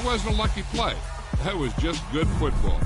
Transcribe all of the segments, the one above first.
wasn't a lucky play. That was just good football.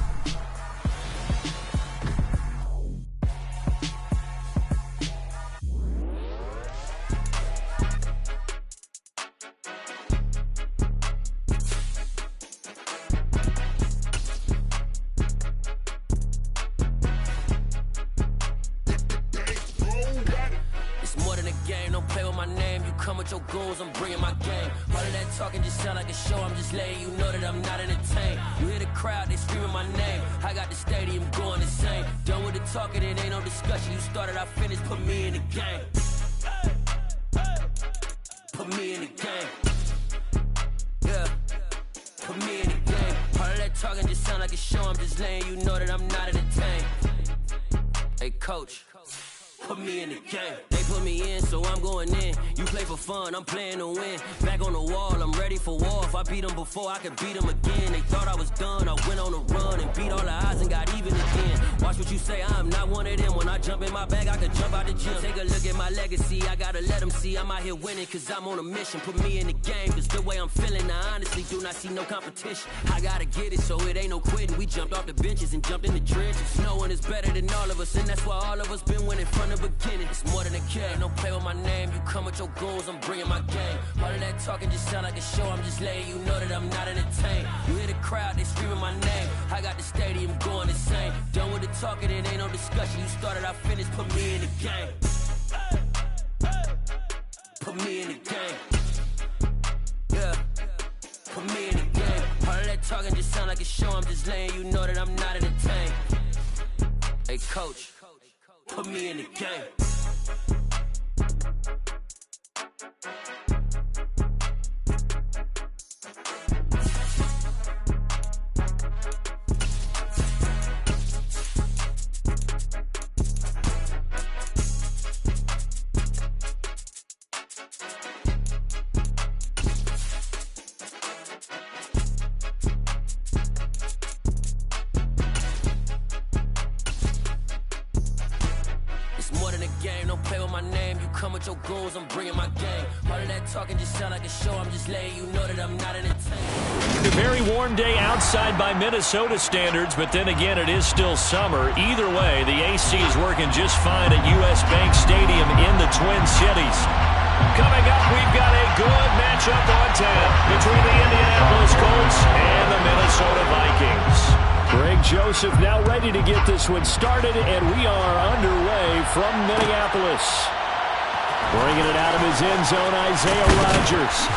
With your goons, I'm bringing my game. All of that talking just sound like a show. I'm just letting you know that I'm not entertained. You hear the crowd, they screaming my name. I got the stadium going insane. Done with the talking, it ain't no discussion. You started, I finished, put me in the game. Put me in the game. Yeah, put me in the game. All of that talking just sound like a show. I'm just letting you know that I'm not entertained. Hey, coach, put me in the game. They put me in, so I'm going in. You play for fun, I'm playing to win. Back on the wall, I'm ready for war. If I beat them before, I could beat them again. They thought I was done, I went on a run and beat all the odds and got even again. Watch what you say, I'm not one of them. When I jump in my bag, I could jump out the gym. Take a look at my legacy, I gotta let them see I'm out here winning, cause I'm on a mission. Put me in the game, cause the way I'm feeling, I honestly do not see no competition. I gotta get it, so it ain't no quitting. We jumped off the benches and jumped in the trenches. No one is better than all of us, and that's why all of us been winning from the beginning. It's more than a game, don't play with my name. You come with your goons, I'm bringing my game. All of that talking just sound like a show. I'm just letting you know that I'm not entertained. You hear the crowd, they screaming my name. I got the stadium going insane. Done with the talking, it ain't no discussion. You started, I finished, put me in the game. Put me in the game. Yeah, put me in the game. All of that talking just sound like a show. I'm just letting you know that I'm not entertained. Hey, coach, put me in the game. Your goals, I'm bringing my game. All of that talking just sound like a show. I'm just letting you know that I'm not entertained. A very warm day outside by Minnesota standards, but then again, it is still summer. Either way, the AC is working just fine at U.S. Bank Stadium in the Twin Cities. Coming up, we've got a good matchup on tap between the Indianapolis Colts and the Minnesota Vikings. Greg Joseph now ready to get this one started, and we are underway from Minneapolis. Bringing it out of his end zone, Isaiah Rodgers.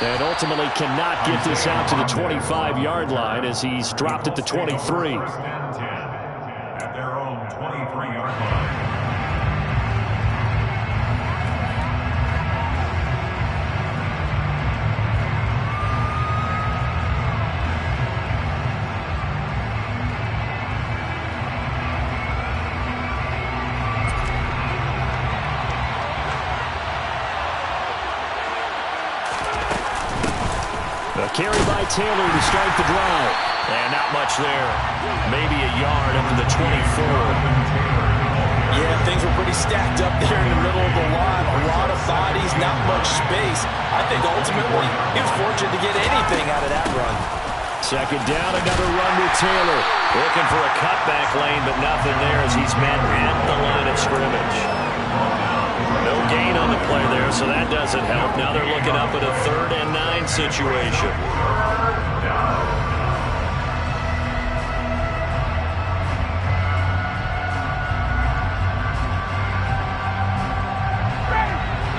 And ultimately cannot get this out to the 25-yard line as he's dropped at the 23. At their own 23-yard line. Carry by Taylor to start the drive. And not much there. Maybe a yard up to the 24. Yeah, things were pretty stacked up there in the middle of the line. A lot of bodies, not much space. I think ultimately he was fortunate to get anything out of that run. Second down, another run with Taylor. Looking for a cutback lane, but nothing there as he's met at the line of scrimmage. No gain on the play there, so that doesn't help. Now they're looking up at a 3rd and 9 situation.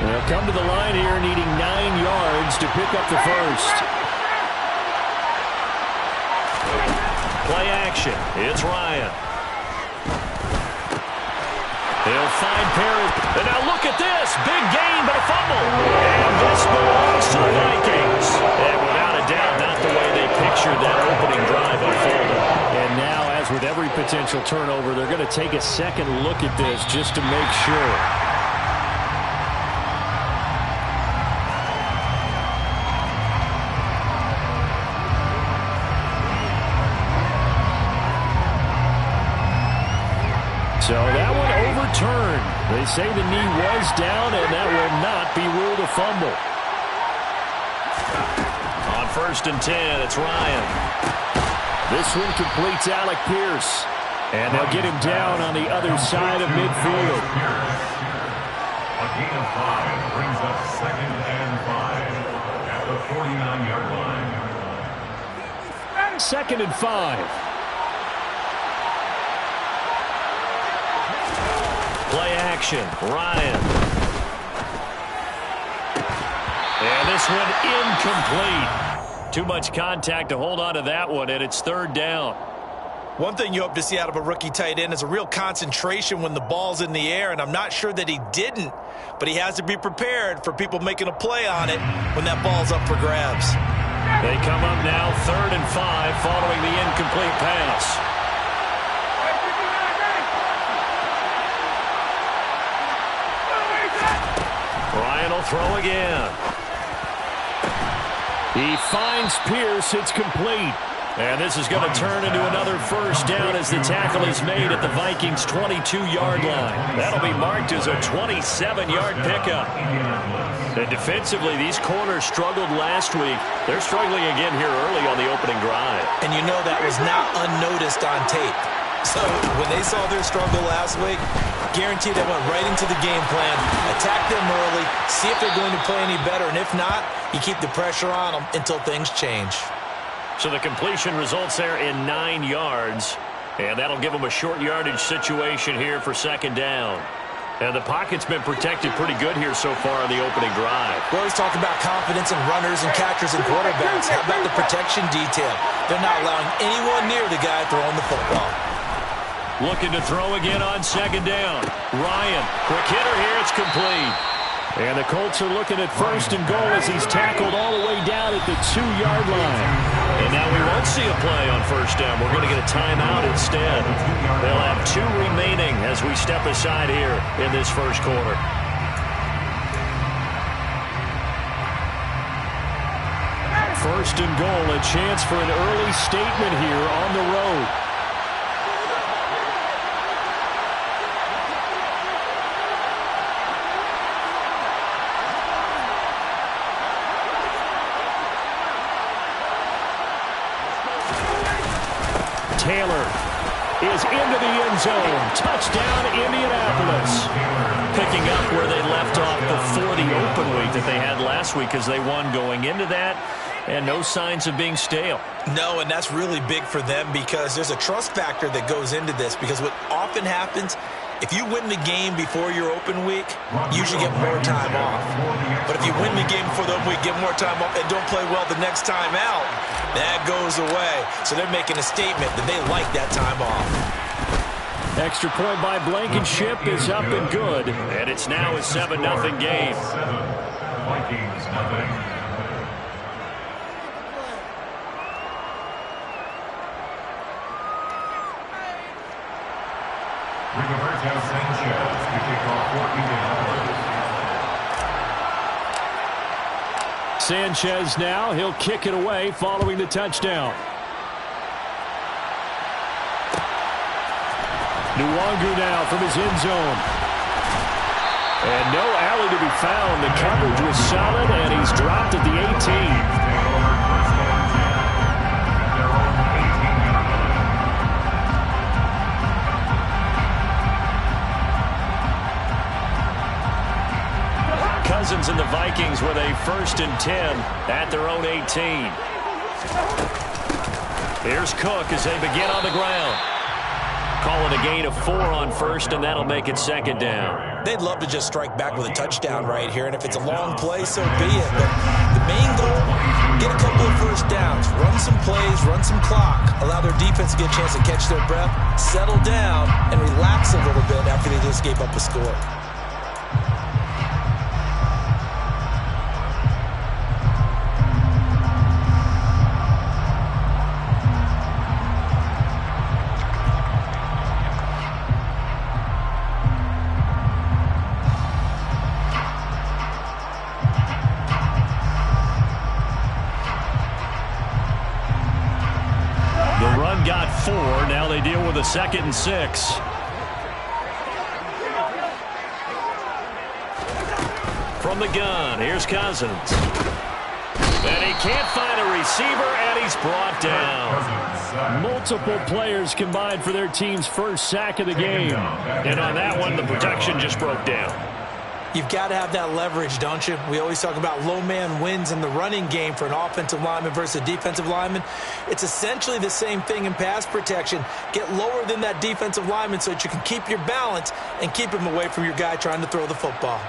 They'll come to the line here needing 9 yards to pick up the first. Play action. It's Ryan. They'll find Perry. And now look at this. Big gain, but a fumble. And this belongs to the Vikings. And without a doubt, not the way they pictured that opening drive unfolding. And now, as with every potential turnover, they're going to take a second look at this just to make sure. So that one overturned. They say the knee was down, and that will not be ruled a fumble. On 1st and 10. It's Ryan. This one completes Alec Pierce. And they'll get him down on the other side of midfield. A gain of 5 brings up 2nd and 5 at the 49-yard line. 2nd and 5. Play action. Ryan. And this one incomplete. Too much contact to hold on to that one, and it's 3rd down. One thing you hope to see out of a rookie tight end is a real concentration when the ball's in the air, and I'm not sure that he didn't, but he has to be prepared for people making a play on it when that ball's up for grabs. They come up now 3rd and 5 following the incomplete pass. Ryan will throw again. He finds Pierce. It's complete. And this is going to turn into another 1st down as the tackle is made at the Vikings' 22-yard line. That'll be marked as a 27-yard pickup. And defensively, these corners struggled last week. They're struggling again here early on the opening drive. And you know that was not unnoticed on tape. So when they saw their struggle last week, guaranteed they went right into the game plan, attack them early, see if they're going to play any better, and if not, you keep the pressure on them until things change. So the completion results there in 9 yards, and that'll give them a short yardage situation here for 2nd down. And the pocket's been protected pretty good here so far on the opening drive. We always talk about confidence in runners and catchers and quarterbacks. How about the protection detail? They're not allowing anyone near the guy throwing the football. Looking to throw again on 2nd down. Ryan, quick hitter here, it's complete. And the Colts are looking at 1st and goal as he's tackled all the way down at the 2-yard line. And now we won't see a play on 1st down. We're going to get a timeout instead. They'll have 2 remaining as we step aside here in this 1st quarter. First and goal, a chance for an early statement here on the road. Taylor is into the end zone. Touchdown, Indianapolis. Picking up where they left off before the open week that they had last week as they won going into that, and no signs of being stale. No, and that's really big for them because there's a trust factor that goes into this, because what often happens, if you win the game before your open week, you usually get more time off. But if you win the game before the open week, get more time off, and don't play well the next time out, that goes away. So they're making a statement that they like that time off. Extra point by Blankenship is up and good. And it's now a 7-0 game. Vikings nothing. Rigoberto Sanchez to kick off for Indianapolis. Sanchez now, he'll kick it away following the touchdown. Nwangu now from his end zone. And no alley to be found. The coverage was solid, and he's dropped at the 18. Cousins and the Vikings with a 1st and 10 at their own 18. Here's Cook as they begin on the ground. Calling a gain of 4 on 1st, and that'll make it 2nd down. They'd love to just strike back with a touchdown right here, and if it's a long play, so be it. But the main goal, get a couple of 1st downs, run some plays, run some clock, allow their defense to get a chance to catch their breath, settle down, and relax a little bit after they just gave up a score. Got 4. Now they deal with a 2nd and 6. From the gun, here's Cousins. And he can't find a receiver, and he's brought down. Multiple players combined for their team's first sack of the game. And on that one, the protection just broke down. You've got to have that leverage, don't you? We always talk about low man wins in the running game for an offensive lineman versus a defensive lineman. It's essentially the same thing in pass protection. Get lower than that defensive lineman so that you can keep your balance and keep him away from your guy trying to throw the football.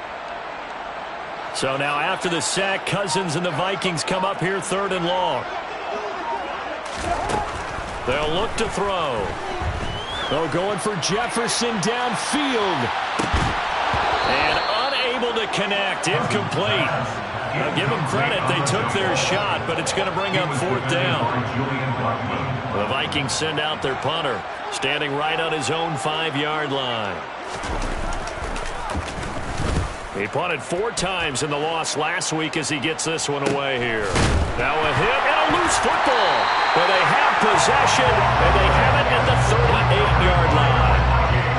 So now after the sack, Cousins and the Vikings come up here 3rd and long. They'll look to throw. They're going for Jefferson downfield. And unable to connect. Incomplete. Now give them credit. They took their shot, but it's going to bring up 4th down. The Vikings send out their punter, standing right on his own 5-yard line. He punted 4 times in the loss last week as he gets this one away here. Now a hit and a loose football. But they have possession, and they have it at the 38-yard line.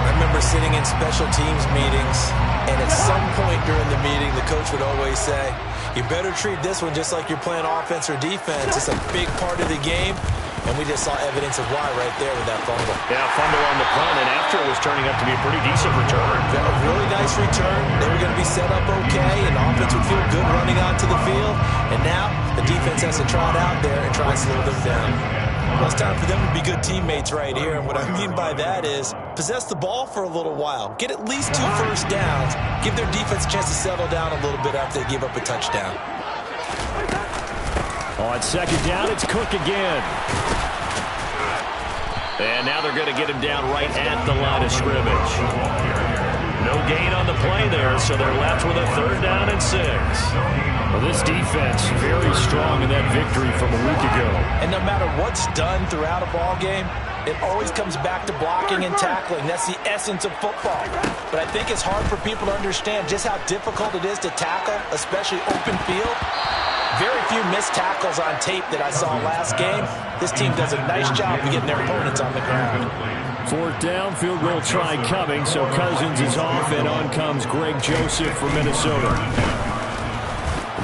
I remember sitting in special teams meetings, and at some point during the meeting, the coach would always say, you better treat this one just like you're playing offense or defense. It's a big part of the game, and we just saw evidence of why right there with that fumble. Yeah, fumble on the punt, and after it was turning out to be a pretty decent return. A really nice return. They were going to be set up okay, and the offense would feel good running onto the field. And now the defense has to trot out there and try and slow them down. Well, it's time for them to be good teammates right here, and what I mean by that is possess the ball for a little while. Get at least 2 first downs. Give their defense a chance to settle down a little bit after they give up a touchdown. On 2nd down, it's Cook again. And now they're going to get him down right at the line of scrimmage. No gain on the play there, so they're left with a 3rd down and 6. Well, this defense very strong in that victory from a week ago. And no matter what's done throughout a ball game, it always comes back to blocking and tackling. That's the essence of football. But I think it's hard for people to understand just how difficult it is to tackle, especially open field. Very few missed tackles on tape that I saw last game. This team does a nice job of getting their opponents on the ground. 4th down, field goal try coming, so Cousins is off, and on comes Greg Joseph for Minnesota.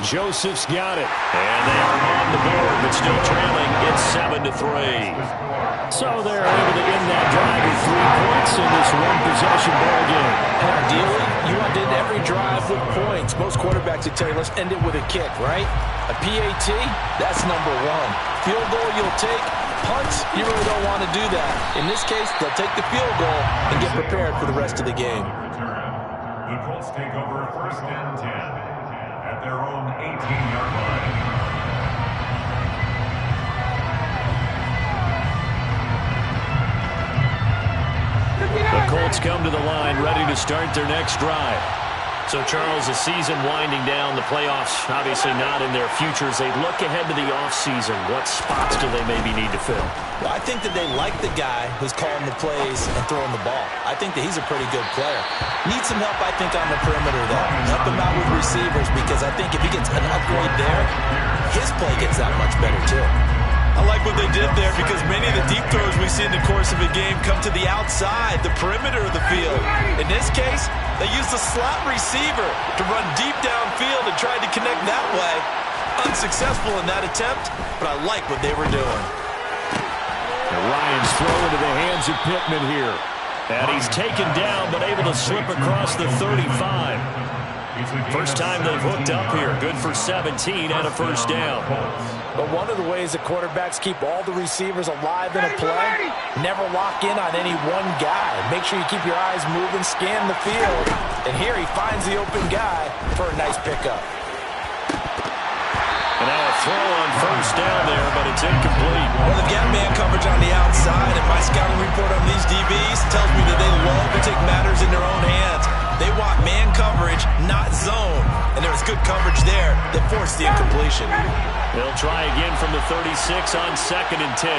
Joseph's got it. And they are on the board, but still trailing. It's 7-3. So they're able to end that drive with 3 points in this one-possession ball game. And ideally, you want to end every drive with points. Most quarterbacks would tell you, let's end it with a kick, right? A PAT, that's number 1. Field goal you'll take. Punts, you really don't want to do that. In this case, they'll take the field goal and get prepared for the rest of the game. The Colts take over 1st and 10 at their own 18-yard line. The Colts come to the line ready to start their next drive. So, Charles, the season winding down, the playoffs obviously not in their futures. They look ahead to the offseason. What spots do they maybe need to fill? Well, I think that they like the guy who's calling the plays and throwing the ball. I think that he's a pretty good player. Needs some help, I think, on the perimeter, though. Help him out with receivers, because I think if he gets an upgrade there, his play gets that much better, too. I like what they did there, because many of the deep throws we see in the course of a game come to the outside, the perimeter of the field. In this case, they used the slot receiver to run deep downfield and tried to connect that way. Unsuccessful in that attempt, but I like what they were doing. And Ryan's throw into the hands of Pittman here. And he's taken down, but able to slip across the 35. First time they've hooked up here. Good for 17 and a 1st down. But one of the ways that quarterbacks keep all the receivers alive in a play, never lock in on any one guy. Make sure you keep your eyes moving, scan the field. And here he finds the open guy for a nice pickup. And now a throw on 1st down there, but it's incomplete. Well, they've got man coverage on the outside, and my scouting report on these DBs tells me that they love to take matters in their own hands. They want man coverage, not zone. And there was good coverage there that forced the incompletion. They'll try again from the 36 on 2nd and 10.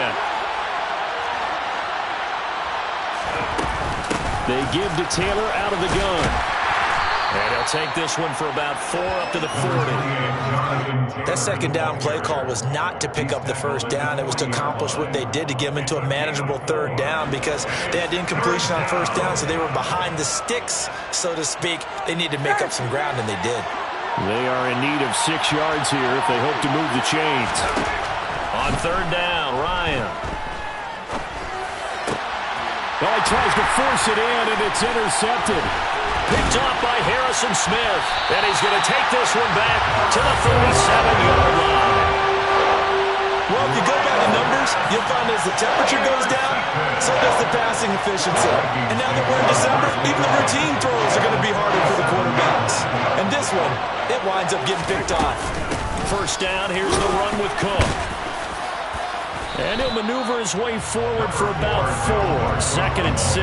They give to Taylor out of the gun. And he'll take this one for about 4 up to the 40. That 2nd down play call was not to pick up the 1st down. It was to accomplish what they did, to get them into a manageable 3rd down, because they had incompletion on 1st down, so they were behind the sticks, so to speak. They needed to make up some ground, and they did. They are in need of 6 yards here if they hope to move the chains. On third down, Ryan. Oh, he tries to force it in, and it's intercepted. Picked off by Harrison Smith. And he's going to take this one back to the 37-yard line. Well, if you go by the numbers, you'll find as the temperature goes down, so does the passing efficiency. And now that we're in December, even the routine throws are going to be harder for the quarterbacks. And this one, it winds up getting picked off. First down, here's the run with Cook. And he'll maneuver his way forward for about 4. Second and 6.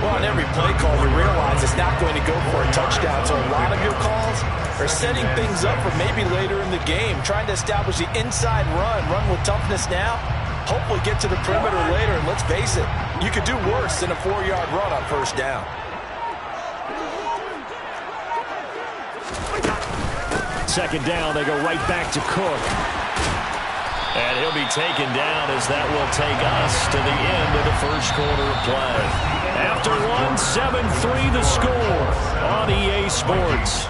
Well, on every play call, we realize it's not going to go for a touchdown. So a lot of your calls are setting things up for maybe later in the game, trying to establish the inside run with toughness now, hopefully get to the perimeter later. And let's face it, you could do worse than a 4-yard run on first down. Second down, they go right back to Cook. And he'll be taken down as that will take us to the end of the first quarter of play. After one, 7-3 the score on EA Sports.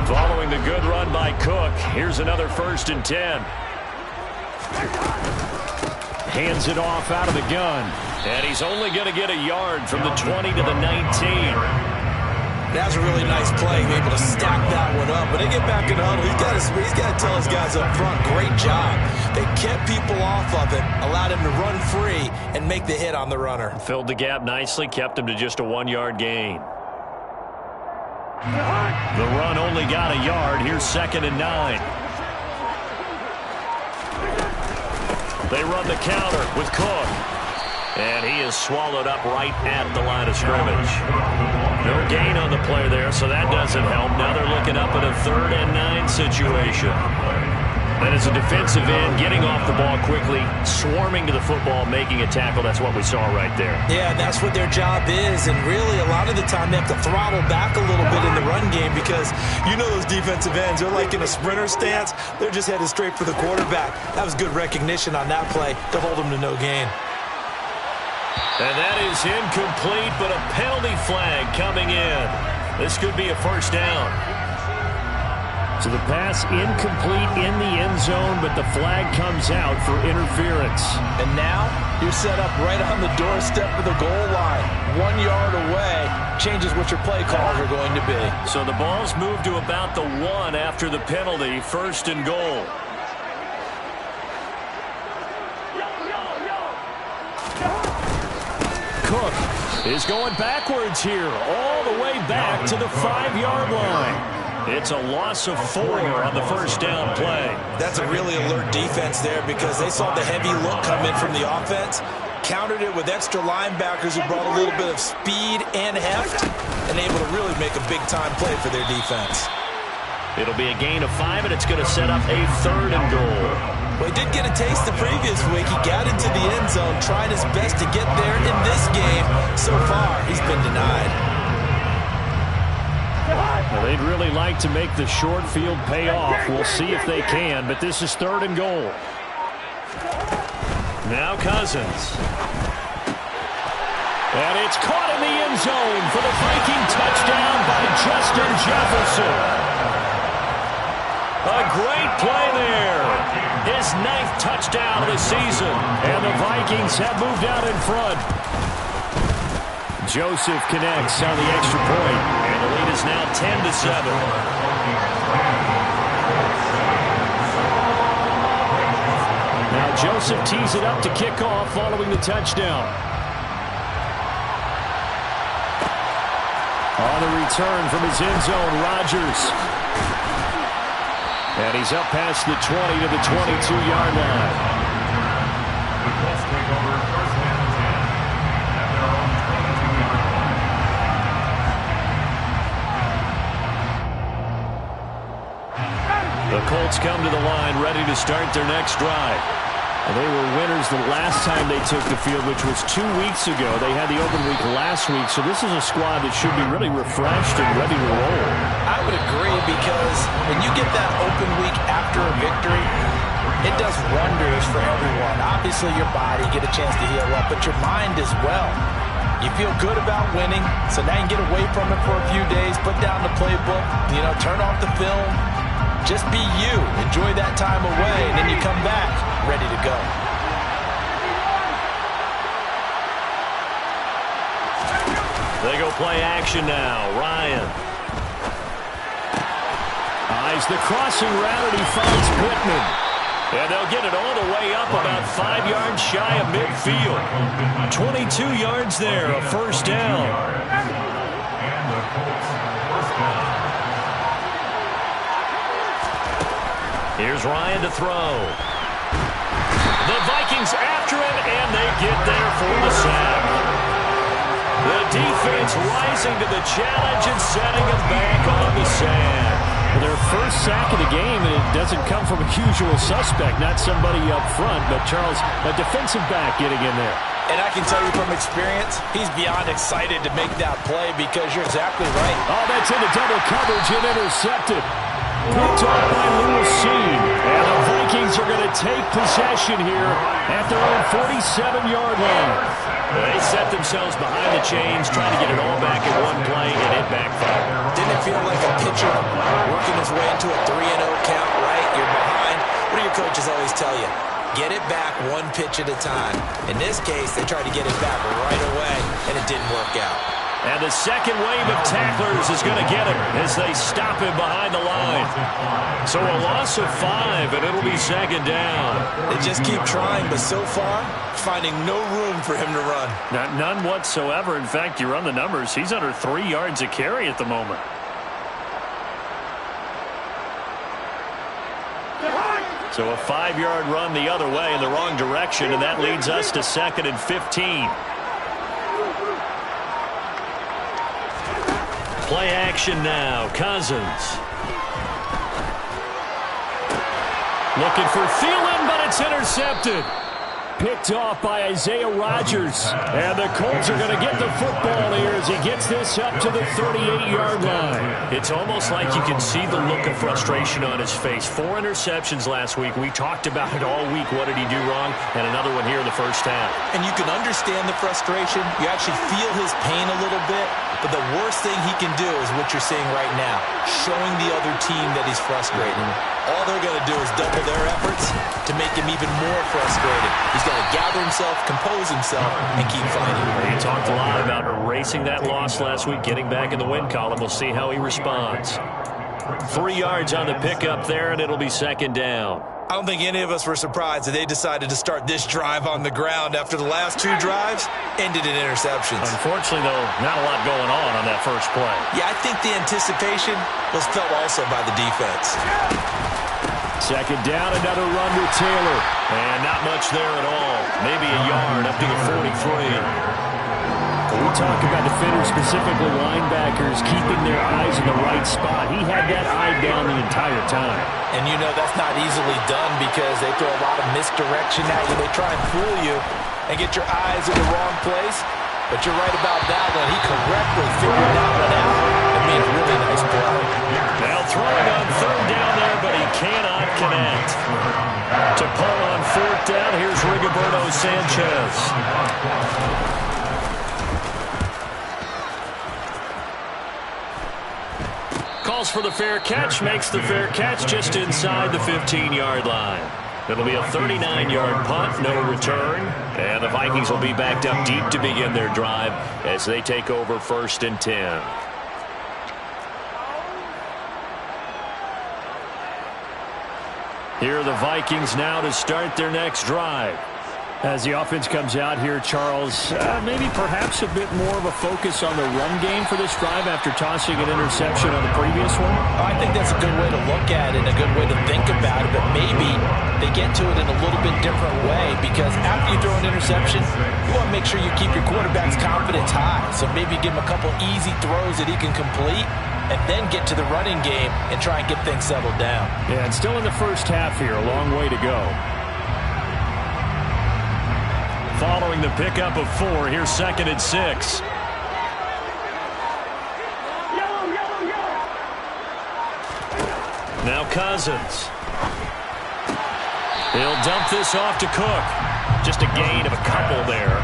Following the good run by Cook, here's another 1st and 10. Hands it off out of the gun. And he's only going to get a yard from the 20 to the 19. That was a really nice play, able to stack that one up. But they get back in the huddle. He's got to tell his guys up front, great job. They kept people off of him, allowed him to run free, and make the hit on the runner. Filled the gap nicely, kept him to just a 1-yard gain. The run only got a yard. Here's 2nd and 9. They run the counter with Cook. And he is swallowed up right at the line of scrimmage. No gain on the play there, so that doesn't help. Now they're looking up at a 3rd and 9 situation. And as a defensive end, getting off the ball quickly, swarming to the football, making a tackle. That's what we saw right there. Yeah, that's what their job is. And really, a lot of the time, they have to throttle back a little bit in the run game because you know those defensive ends, they're like in a sprinter stance. They're just headed straight for the quarterback. That was good recognition on that play to hold them to no gain. And that is incomplete, but a penalty flag coming in. This could be a 1st down. So the pass incomplete in the end zone, but the flag comes out for interference. And now you're set up right on the doorstep of the goal line. 1 yard away changes what your play calls are going to be. So the ball's moved to about the 1 after the penalty, 1st and goal. Cook is going backwards here, all the way back to the 5-yard line. It's a loss of 4 on the 1st down play. That's a really alert defense there because they saw the heavy look come in from the offense, countered it with extra linebackers who brought a little bit of speed and heft, and able to really make a big-time play for their defense. It'll be a gain of 5, and it's going to set up a 3rd and goal. Well, he did get a taste the previous week. He got into the end zone, trying his best to get there in this game. So far, he's been denied. Well, they'd really like to make the short field pay off. We'll see if they can, but this is 3rd and goal. Now Cousins. And it's caught in the end zone for the Viking touchdown by Justin Jefferson. A great play there. His 9th touchdown of the season. And the Vikings have moved out in front. Joseph connects on the extra point. And the lead is now 10-7. Now Joseph tees it up to kick off following the touchdown. On the return from his end zone, Rodgers. And he's up past the 20 to the 22-yard line. The Colts take over 1st and 10 at their own 22-yard line. The Colts come to the line ready to start their next drive. And they were winners the last time they took the field, which was 2 weeks ago. They had the open week last week, so this is a squad that should be really refreshed and ready to roll. I would agree, because when you get that open week after a victory, it does wonders for everyone. Obviously, your body, get a chance to heal up, but your mind as well. You feel good about winning, so now you can get away from it for a few days, put down the playbook, turn off the film. Just be you. Enjoy that time away, and then you come back ready to go. They go play action now. Ryan. Eyes the crossing route, and he finds Pittman. And they'll get it all the way up about 5 yards shy of midfield. 22 yards there, a first down. And the Colts first down. Here's Ryan to throw. The Vikings after him, and they get there for the sack. The defense rising to the challenge and setting him back on the sack. Their first sack of the game, and it doesn't come from a usual suspect, not somebody up front, but Charles, a defensive back getting in there. And I can tell you from experience, he's beyond excited to make that play, because you're exactly right. Oh, that's into double coverage and intercepted. Picked off by Lewis Seen. And the Vikings are going to take possession here at their own 47-yard line. They set themselves behind the chains, trying to get it all back in one play, and it backfired. Didn't it feel like a pitcher working his way into a 3-0 count, right? You're behind. What do your coaches always tell you? Get it back one pitch at a time. In this case, they tried to get it back right away, and it didn't work out. And the second wave of tacklers is going to get him as they stop him behind the line. So a loss of 5, and it'll be second down. They just keep trying, but so far, finding no room for him to run. None whatsoever. In fact, you run the numbers. He's under 3 yards a carry at the moment. So a 5-yard run the other way in the wrong direction, and that leads us to 2nd and 15. Play action now. Cousins. Looking for Thielen, but it's intercepted. Picked off by Isaiah Rodgers. And the Colts are going to get the football here as he gets this up to the 38-yard line. It's almost like you can see the look of frustration on his face. 4 interceptions last week. We talked about it all week. What did he do wrong? And another one here in the first half. And you can understand the frustration. You actually feel his pain a little bit. But the worst thing he can do is what you're seeing right now, showing the other team that he's frustrated. All they're going to do is double their efforts to make him even more frustrated. He's got to gather himself, compose himself, and keep fighting. He talked a lot about erasing that loss last week, getting back in the win column. We'll see how he responds. 3 yards on the pickup there, and it'll be second down. I don't think any of us were surprised that they decided to start this drive on the ground after the last 2 drives ended in interceptions. Unfortunately, though, not a lot going on that first play. Yeah, I think the anticipation was felt also by the defense. Second down, another run with Taylor. And not much there at all. Maybe a yard up to the 43. We talk about defenders, specifically linebackers, keeping their eyes in the right spot. He had that eye down the entire time. And you know that's not easily done because they throw a lot of misdirection at you. They try and fool you and get your eyes in the wrong place. But you're right about that one. He correctly figured that one out and made a really nice play. Now throwing on 3rd down there, but he cannot connect. To pull on 4th down, here's Rigoberto Sanchez. Calls for the fair catch, makes the fair catch just inside the 15-yard line. It'll be a 39-yard punt, no return. And the Vikings will be backed up deep to begin their drive as they take over 1st and 10. Here are the Vikings now to start their next drive. As the offense comes out here, Charles, maybe perhaps a bit more of a focus on the run game for this drive after tossing an interception on the previous one? I think that's a good way to look at it and a good way to think about it, but maybe they get to it in a little bit different way because after you throw an interception, you want to make sure you keep your quarterback's confidence high. So maybe give him a couple easy throws that he can complete and then get to the running game and try and get things settled down. Yeah, and still in the first half here, a long way to go. following the pickup of 4. Here's 2nd and 6. Now Cousins. He'll dump this off to Cook. Just a gain of a couple there.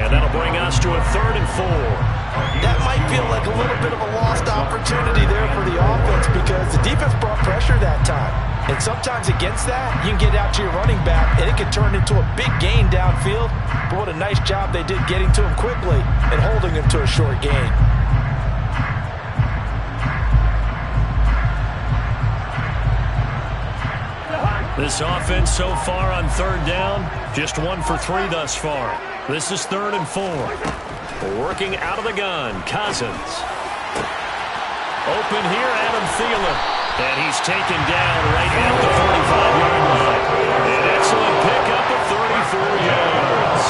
And that'll bring us to a 3rd and 4. That might feel like a little bit of a lost opportunity there for the offense because the defense brought pressure that time. And sometimes against that, you can get out to your running back, and it can turn into a big gain downfield. But what a nice job they did getting to him quickly and holding him to a short gain. This offense so far on 3rd down, just 1 for 3 thus far. This is 3rd and 4. Working out of the gun, Cousins. Open here, Adam Thielen. And he's taken down right at the 45-yard line. An excellent pickup of 34 yards.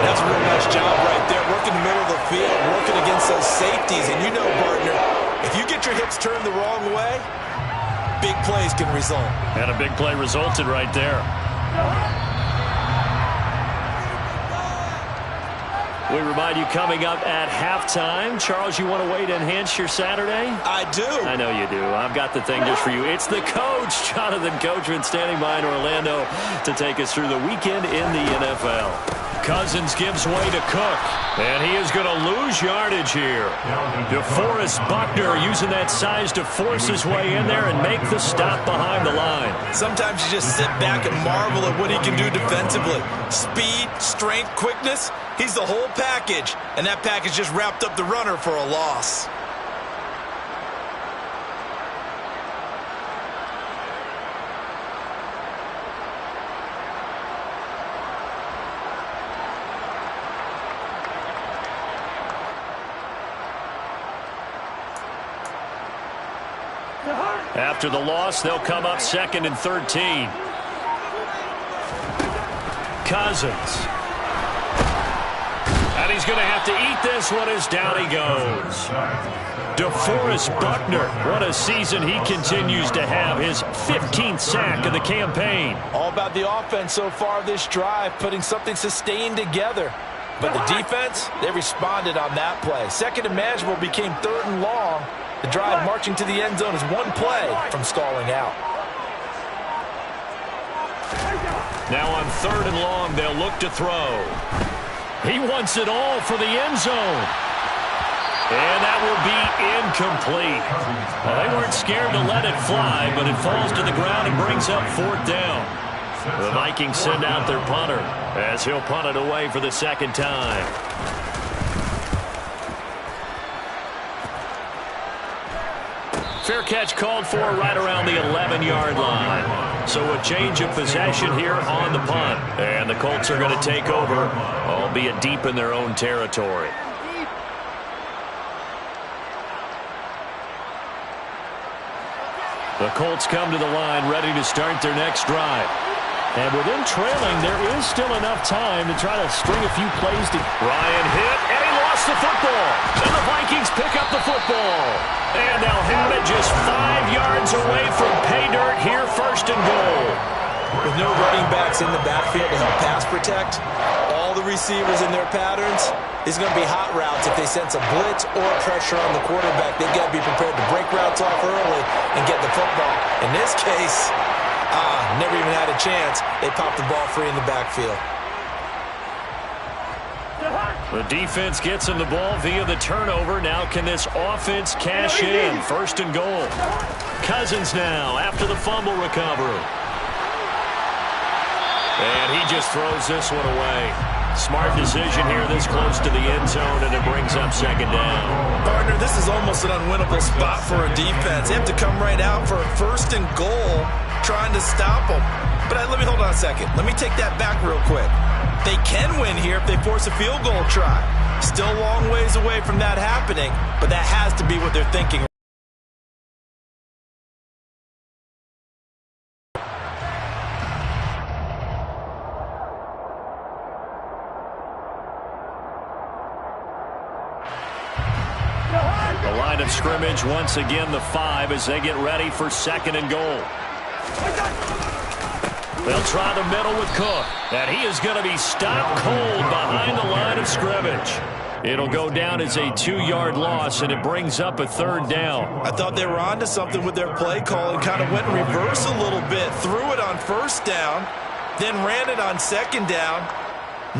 That's a real nice job right there, working the middle of the field, working against those safeties. And you know, partner, if you get your hips turned the wrong way, big plays can result. And a big play resulted right there. We remind you coming up at halftime. Charles, you want a way to enhance your Saturday? I do. I know you do. I've got the thing just for you. It's the coach, Jonathan Coachman, standing by in Orlando to take us through the weekend in the NFL. Cousins gives way to Cook, and he is going to lose yardage here. DeForest Buckner using that size to force his way in there and make the stop behind the line. Sometimes you just sit back and marvel at what he can do defensively. Speed, strength, quickness, he's the whole package, and that package just wrapped up the runner for a loss. After the loss, they'll come up 2nd and 13. Cousins. And he's going to have to eat this one as down he goes. DeForest Buckner, what a season he continues to have. His 15th sack of the campaign. All about the offense so far this drive, putting something sustained together. But the defense, they responded on that play. 2nd and manageable became 3rd and long. The drive marching to the end zone is 1 play from stalling out. Now on 3rd and long, they'll look to throw. He wants it all for the end zone. And that will be incomplete. Well, they weren't scared to let it fly, but it falls to the ground and brings up 4th down. The Vikings send out their punter as he'll punt it away for the 2nd time. Fair catch called for right around the 11-yard line. So a change of possession here on the punt. And the Colts are going to take over, albeit deep in their own territory. The Colts come to the line ready to start their next drive. And within trailing, there is still enough time to try to string a few plays. Ryan hit, and he lost the football. And the Vikings pick up the football. And they'll have it just 5 yards away from pay dirt here, 1st and goal. With no running backs in the backfield to help pass protect, all the receivers in their patterns, these are going to be hot routes if they sense a blitz or pressure on the quarterback. They've got to be prepared to break routes off early and get the football. In this case, never even had a chance. They popped the ball free in the backfield. The defense gets him the ball via the turnover. Now can this offense cash in? 1st and goal. Cousins now after the fumble recovery. And he just throws this one away. Smart decision here this close to the end zone, and it brings up 2nd down. Partner, this is almost an unwinnable spot for a defense. They have to come right out for a 1st and goal trying to stop them. But let me hold on a second. Let me take that back real quick. They can win here if they force a field goal try. Still a long ways away from that happening, but that has to be what they're thinking. The line of scrimmage once again the 5 as they get ready for 2nd and goal. They'll try the middle with Cook. And he is going to be stopped cold behind the line of scrimmage. It'll go down as a 2-yard loss, and it brings up a 3rd down. I thought they were onto something with their play call and kind of went in reverse a little bit. Threw it on 1st down, then ran it on 2nd down.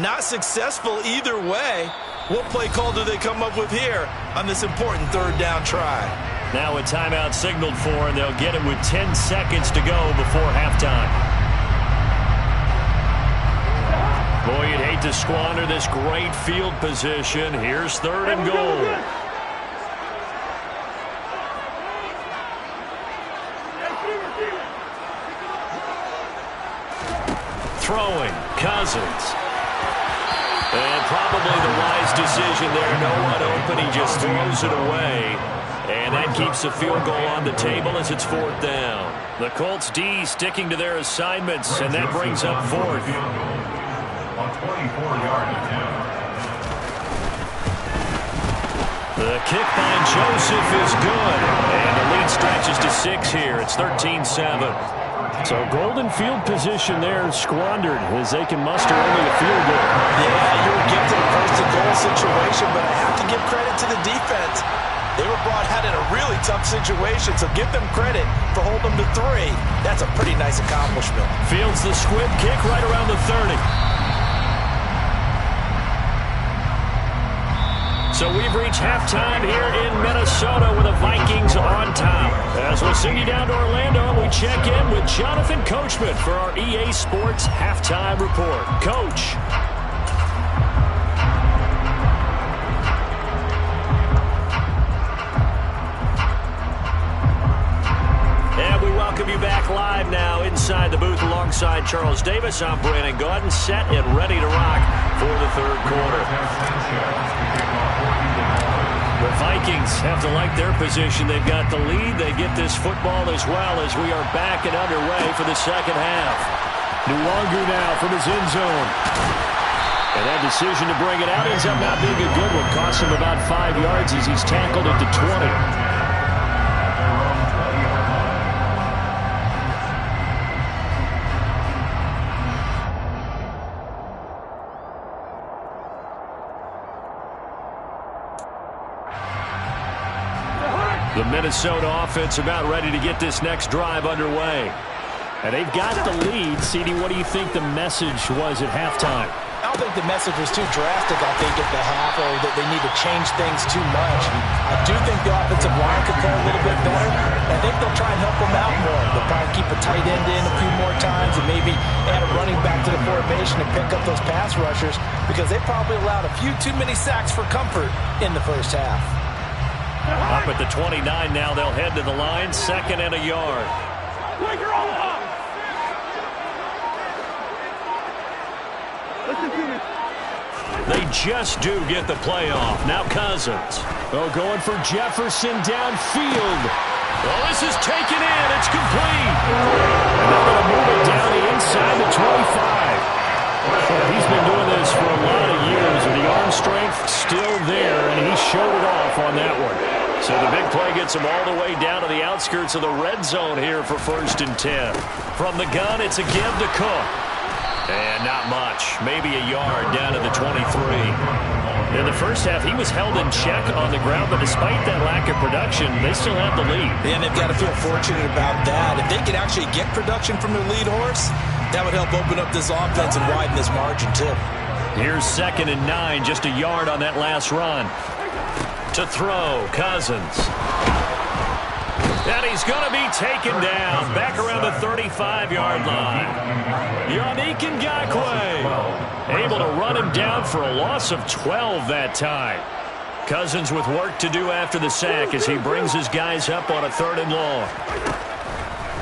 Not successful either way. What play call do they come up with here on this important 3rd down try? Now a timeout signaled for, and they'll get it with 10 seconds to go before halftime. Boy, you'd hate to squander this great field position. Here's 3rd and goal. Throwing, Cousins. And probably the wise decision there. No one open. He just throws it away. And that keeps the field goal on the table as it's 4th down. The Colts D sticking to their assignments, and that brings up 4th. On 24-yard attempt. The kick by Joseph is good. And the lead stretches to 6 here. It's 13-7. So golden field position there squandered as they can muster only a field goal. Yeah, you were gifted a 1st-and-goal situation, but I have to give credit to the defense. They were brought out in a really tough situation, so give them credit for holding them to 3. That's a pretty nice accomplishment. Fields the squib kick right around the 30. So we've reached halftime here in Minnesota with the Vikings on top. As we'll send you down to Orlando, we check in with Jonathan Coachman for our EA Sports Halftime Report. Coach. And we welcome you back live now inside the booth alongside Charles Davis. I'm Brandon Gaudin, set and ready to rock for the 3rd quarter. The Vikings have to like their position. They've got the lead. They get this football as well as we are back and underway for the 2nd half. Nwangu now from his end zone. And that decision to bring it out ends up not being a good one. Costs him about 5 yards as he's tackled at the 20. The Minnesota offense about ready to get this next drive underway. And they've got the lead. CD, what do you think the message was at halftime? I don't think the message was too drastic, I think, at the half, or that they need to change things too much. I do think the offensive line could play a little bit better. I think they'll try and help them out more. They'll probably keep a tight end in a few more times and maybe add a running back to the formation and pick up those pass rushers because they probably allowed a few too many sacks for comfort in the 1st half. Up at the 29 now, they'll head to the line, 2nd and a yard. They just do get the play off. Now Cousins. Oh, going for Jefferson downfield. Oh, this is taken in. It's complete. And they're going to move it down the inside the 25. He's been doing this for a lot of years, and the arm strength still there, and he showed it off on that one. So the big play gets him all the way down to the outskirts of the red zone here for 1st and 10. From the gun, it's a give to Cook. And not much. Maybe a yard down to the 23. In the 1st half, he was held in check on the ground, but despite that lack of production, they still have the lead. And they've got to feel fortunate about that. If they could actually get production from their lead horse, that would help open up this offense and widen this margin, too. Here's 2nd and 9, just a yard on that last run. To throw, Cousins. And he's going to be taken down back around the 35-yard line. Yannick Ngakoue able to run him down for a loss of 12 that time. Cousins with work to do after the sack as he brings his guys up on a 3rd and long.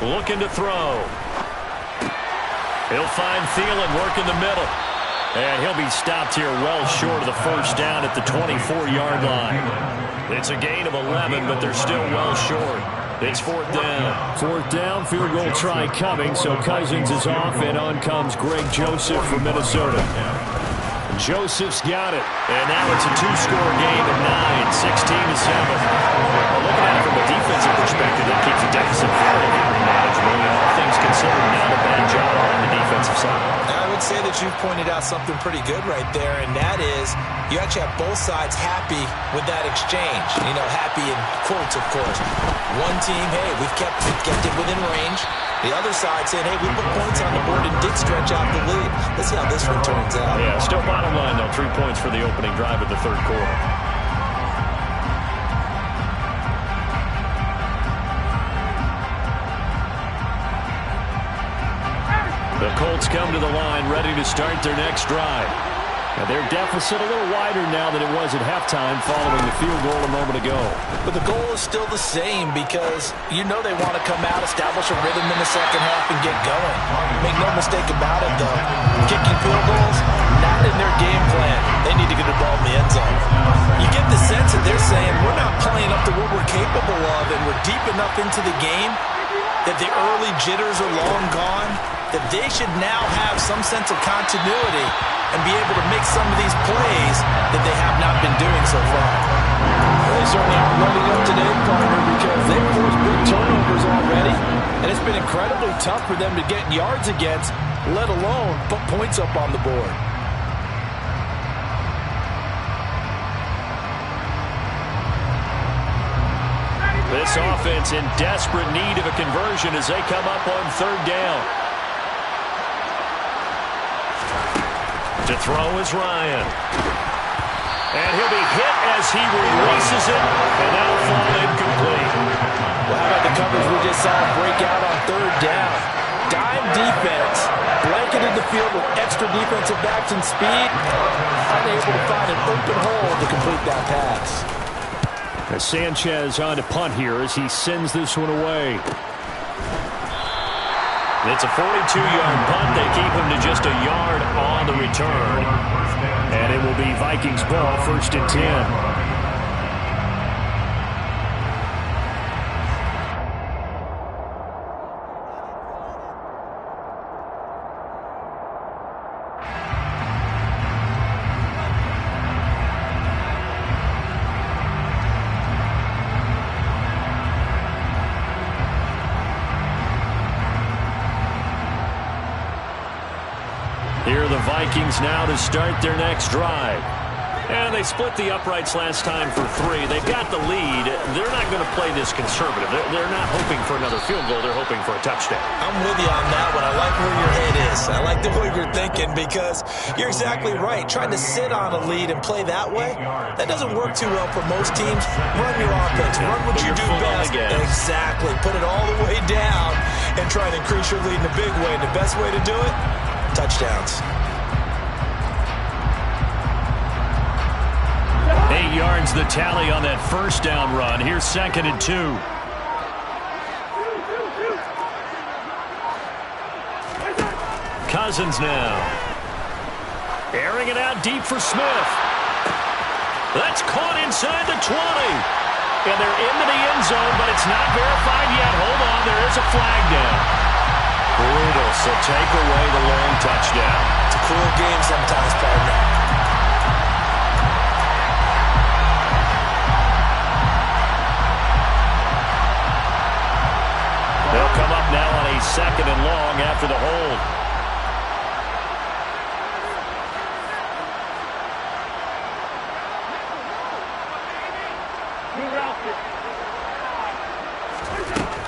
Looking to throw. He'll find Thielen working the middle. And he'll be stopped here well short of the 1st down at the 24-yard line. It's a gain of 11, but they're still well short. It's 4th down. 4th down, field goal try coming, so Cousins is off, and on comes Greg Joseph from Minnesota. Joseph's got it. And now it's a 2-score game at 9, 16-7. Well, looking at it from a defensive perspective, that keeps the deficit fairly manageable. All things considered, not a bad job on the defense. side. I would say that you've pointed out something pretty good right there, and that is you actually have both sides happy with that exchange. You know, happy in quotes, of course. One team, hey, we've kept it within range. The other side saying, hey, we put points on the board and did stretch out the lead. Let's see how this one turns out. Yeah, still bottom line, though. 3 points for the opening drive of the third quarter. The Colts come to the line, ready to start their next drive. And their deficit a little wider now than it was at halftime following the field goal a moment ago. But the goal is still the same because you know they want to come out, establish a rhythm in the second half, and get going. Make no mistake about it, though. Kicking field goals, not in their game plan. They need to get the ball in the end zone. You get the sense that they're saying, we're not playing up to what we're capable of, and we're deep enough into the game that the early jitters are long gone, that they should now have some sense of continuity and be able to make some of these plays that they have not been doing so far. Well, they certainly aren't running up today, partner, because they've forced big turnovers already, and it's been incredibly tough for them to get yards against, let alone put points up on the board. This offense in desperate need of a conversion as they come up on third down. To throw is Ryan. And he'll be hit as he releases it, and that'll fall incomplete. Well, how about the coverage we just saw break out on third down? Dime defense, blanketed the field with extra defensive backs and speed, unable to find an open hole to complete that pass. As Sanchez on to punt here as he sends this one away. It's a 42-yard punt. They keep him to just a yard on the return. And it will be Vikings ball, 1st and 10. Here are the Vikings now to start their next drive. And they split the uprights last time for 3. They've got the lead. They're not going to play this conservative. They're not hoping for another field goal. They're hoping for a touchdown. I'm with you on that one. I like where your head is. I like the way you're thinking because you're exactly right. Trying to sit on a lead and play that way, that doesn't work too well for most teams. Run your offense. Run what you do best. Exactly. Put it all the way down and try to increase your lead in a big way. And the best way to do it, touchdowns. 8 yards the tally on that first down run. Here's 2nd and 2. Cousins now. Airing it out deep for Smith. That's caught inside the 20. And they're into the end zone, but it's not verified yet. Hold on, there is a flag down. Brutal, so take away the long touchdown. It's a cruel game sometimes, partner. They'll come up now on a 2nd and long after the hold.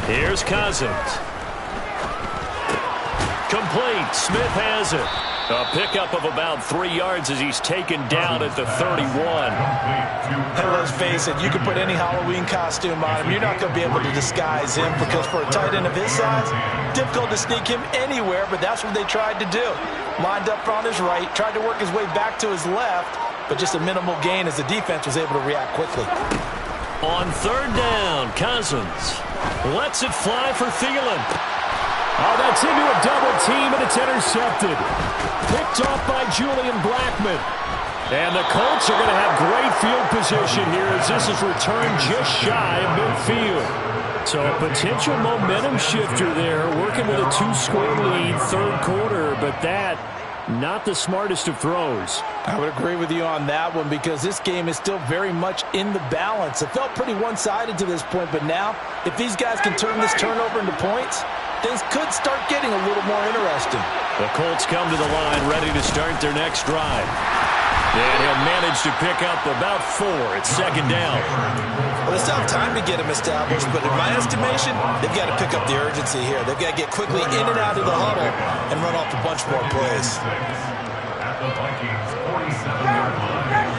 Here's Cousins. Complete. Smith has it. A pickup of about 3 yards as he's taken down at the 31. And let's face it, you can put any Halloween costume on him. You're not going to be able to disguise him because for a tight end of his size, difficult to sneak him anywhere, but that's what they tried to do. Lined up on his right, tried to work his way back to his left, but just a minimal gain as the defense was able to react quickly. On third down, Cousins lets it fly for Thielen. Oh, that's into a double team, and it's intercepted. Picked off by Julian Blackmon. And the Colts are going to have great field position here as this is returned just shy of midfield. So a potential momentum shifter there, working with a 2-score lead, third quarter, but that, not the smartest of throws. I would agree with you on that one because this game is still very much in the balance. It felt pretty one-sided to this point, but now, if these guys can turn this turnover into points, things could start getting a little more interesting. The Colts come to the line ready to start their next drive. And he'll manage to pick up about 4 at second down. Well, they still have time to get him established, but in my estimation, they've got to pick up the urgency here. They've got to get quickly in and out of the huddle and run off a bunch more plays. At the Vikings 47-yard line.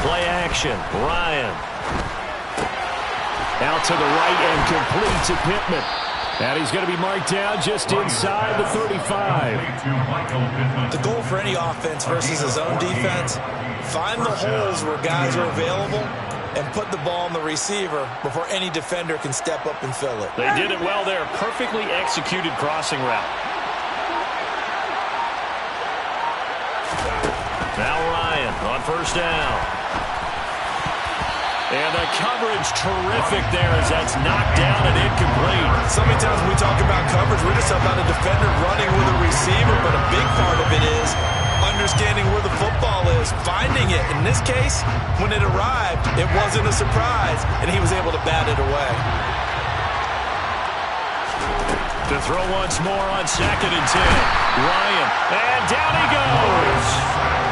Play action. Ryan. Out to the right and complete to Pittman. And he's going to be marked down just inside the 35. The goal for any offense versus his own defense, find the holes where guys are available and put the ball on the receiver before any defender can step up and fill it. They did it well there. Perfectly executed crossing route. Now Ryan on first down. And the coverage terrific there as that's knocked down and incomplete. So many times when we talk about coverage, we're just about a defender running with a receiver, but a big part of it is understanding where the football is, finding it. In this case, when it arrived, it wasn't a surprise, and he was able to bat it away. To throw once more on 2nd and 10. Ryan, and down he goes.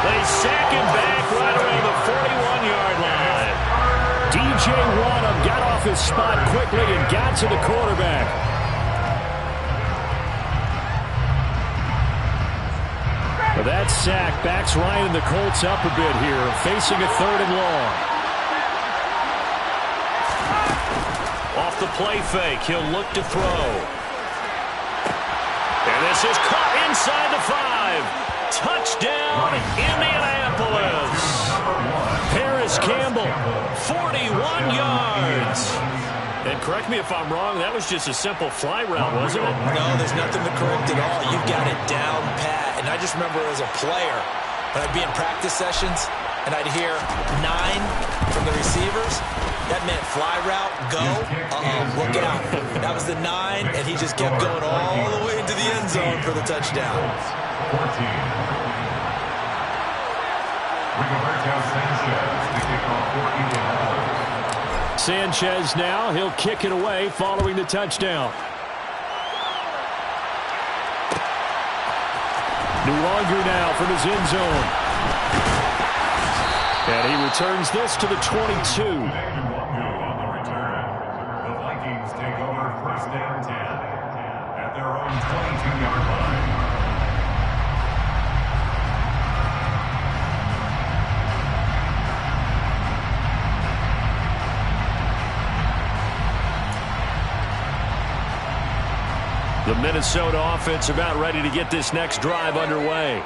They sack him back right around the 41-yard line. DJ Wadham got off his spot quickly and got to the quarterback. But that sack backs Ryan and the Colts up a bit here, facing a 3rd and long. Off the play fake, he'll look to throw. And this is caught inside the 5. Touchdown, Indianapolis. Paris Campbell, 41 yards. And correct me if I'm wrong, that was just a simple fly route, wasn't it? No, there's nothing to correct at all. You've got it down pat. And I just remember as a player, when I'd be in practice sessions, and I'd hear 9 from the receivers, that meant fly route, go, look out. That was the 9, and he just kept going all the way into the end zone for the touchdown. 14. Sanchez now, he'll kick it away following the touchdown. No longer now from his end zone. And he returns this to the 22. On the return, the Vikings take over 1st and 10 at their own 22-yard line. The Minnesota offense about ready to get this next drive underway.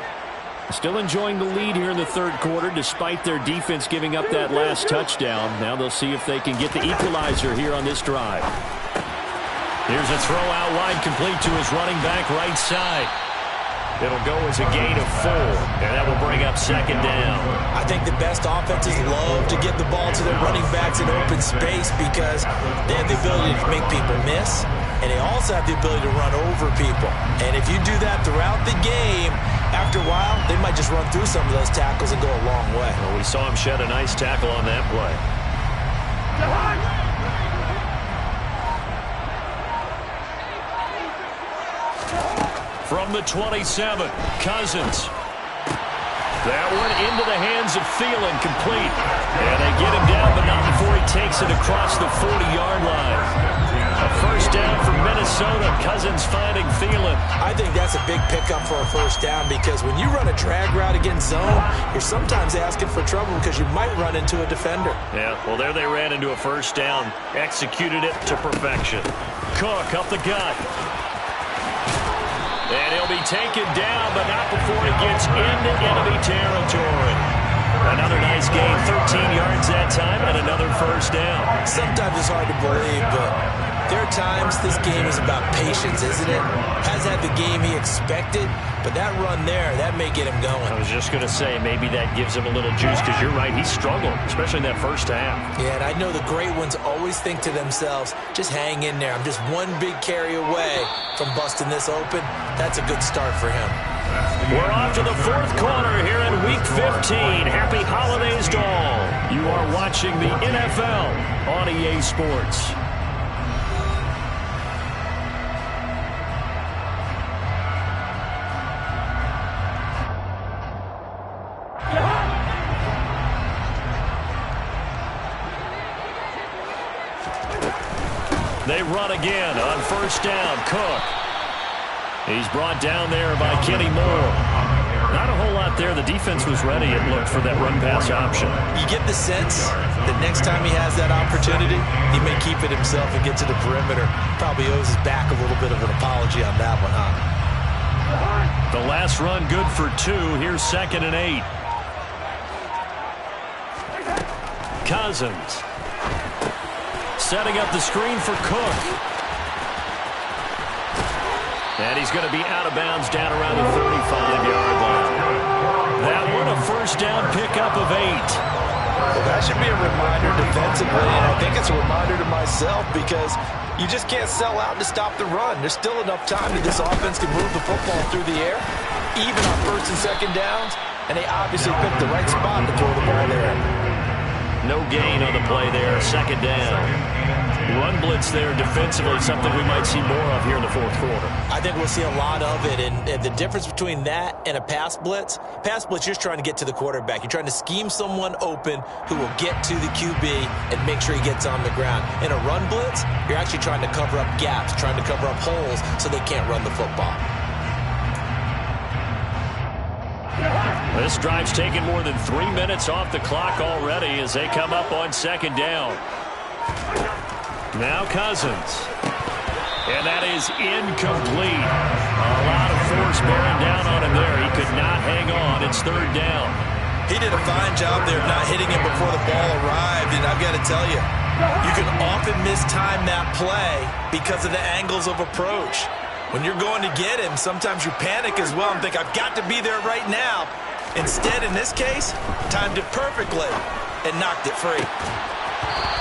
Still enjoying the lead here in the 3rd quarter despite their defense giving up that last touchdown. Now they'll see if they can get the equalizer here on this drive. Here's a throw out wide complete to his running back right side. It'll go as a gain of 4, and that will bring up 2nd down. I think the best offenses love to get the ball to their running backs in open space because they have the ability to make people miss, and they also have the ability to run over people. And if you do that throughout the game, after a while, they might just run through some of those tackles and go a long way. Well, we saw him shed a nice tackle on that play. From the 27, Cousins. That one into the hands of Thielen, complete. And they get him down, but not before he takes it across the 40-yard line. A first down for Minnesota. Cousins finding Thielen. I think that's a big pickup for a first down because when you run a drag route against zone, you're sometimes asking for trouble because you might run into a defender. Yeah, well, there they ran into a first down. Executed it to perfection. Cook up the gut. And he'll be taken down, but not before he gets into enemy territory. Another nice gain, 13 yards that time, and another first down. Sometimes it's hard to believe, but there are times this game is about patience, isn't it? Has had the game he expected, but that run there, that may get him going. I was just going to say, maybe that gives him a little juice, because you're right, he struggled, especially in that first half. Yeah, and I know the great ones always think to themselves, just hang in there. I'm just one big carry away from busting this open. That's a good start for him. We're off to the 4th quarter here in Week 15. Happy holidays to all. You are watching the NFL on EA Sports. They run again on first down. Cook. He's brought down there by Kenny Moore. Not a whole lot there. The defense was ready, it looked, for that run-pass option. You get the sense that next time he has that opportunity, he may keep it himself and get to the perimeter. Probably owes his back a little bit of an apology on that one, huh? The last run good for 2. Here's 2nd and 8. Cousins. Setting up the screen for Cook. And he's going to be out of bounds down around the 35-yard line. That one a first down pickup of 8. Well, that should be a reminder defensively, and I think it's a reminder to myself because you just can't sell out to stop the run. There's still enough time that this offense can move the football through the air, even on first and second downs, and they obviously picked the right spot to throw the ball there. No gain on the play there, 2nd down. Run blitz there defensively, something we might see more of here in the 4th quarter. I think we'll see a lot of it, and the difference between that and a pass blitz, you're just trying to get to the quarterback. You're trying to scheme someone open who will get to the QB and make sure he gets on the ground. In a run blitz, you're actually trying to cover up gaps, trying to cover up holes so they can't run the football. This drive's taken more than 3 minutes off the clock already as they come up on 2nd down. Now Cousins. And that is incomplete. A lot of force bearing down on him there. He could not hang on. It's 3rd down. He did a fine job there of not hitting him before the ball arrived, and I've got to tell you, you can often mistime that play because of the angles of approach. When you're going to get him, sometimes you panic as well and think, I've got to be there right now. Instead, in this case, timed it perfectly and knocked it free.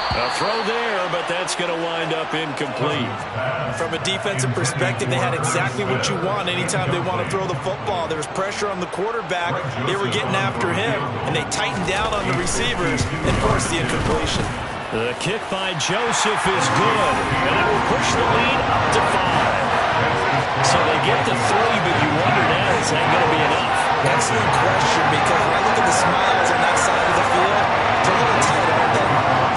A throw there, but that's going to wind up incomplete. From a defensive perspective, they had exactly what you want anytime they want to throw the football. There was pressure on the quarterback. They were getting after him, and they tightened down on the receivers and forced the incompletion. The kick by Joseph is good, and it will push the lead up to 5. So they get to 3, but you wonder now, is that going to be enough? Excellent question, because when I look at the smiles on that side of the field, it's a little tight, aren't they?